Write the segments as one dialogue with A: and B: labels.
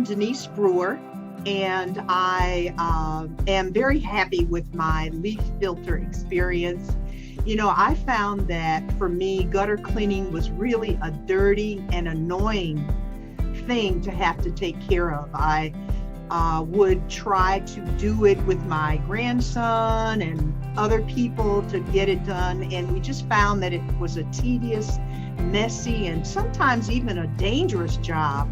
A: Denise Brewer, and I am very happy with my leaf filter experience. I found that for me, gutter cleaning was really a dirty and annoying thing to have to take care of. I would try to do it with my grandson and other people to get it done, and we just found that it was a tedious, messy, and sometimes even a dangerous job.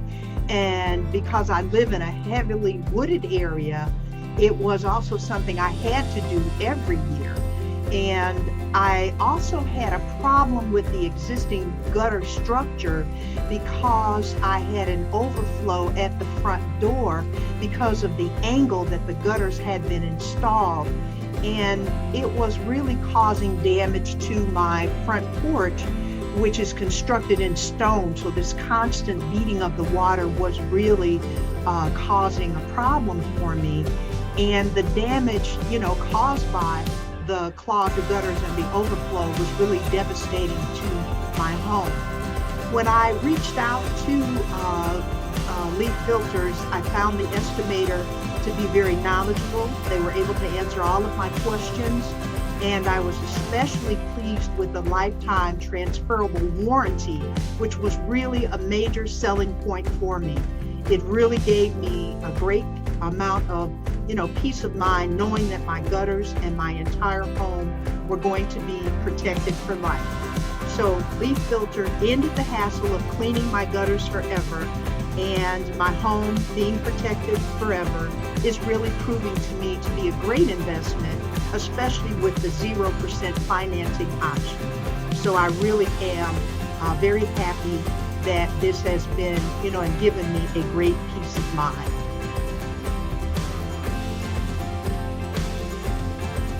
A: And because I live in a heavily wooded area, it was also something I had to do every year. And I also had a problem with the existing gutter structure because I had an overflow at the front door because of the angle that the gutters had been installed. And it was really causing damage to my front porch, which is constructed in stone. So this constant beating of the water was really causing a problem for me. And the damage, caused by the clogged gutters and the overflow was really devastating to my home. When I reached out to Leaf Filters, I found the estimator to be very knowledgeable. They were able to answer all of my questions, and I was especially pleased with the lifetime transferable warranty, which was really a major selling point for me. It really gave me a great amount of peace of mind knowing that my gutters and my entire home were going to be protected for life. So Leaf Filter ended the hassle of cleaning my gutters forever, and my home being protected forever is really proving to me to be a great investment, especially with the 0% financing option. So I really am very happy that this has been, and given me a great peace of mind.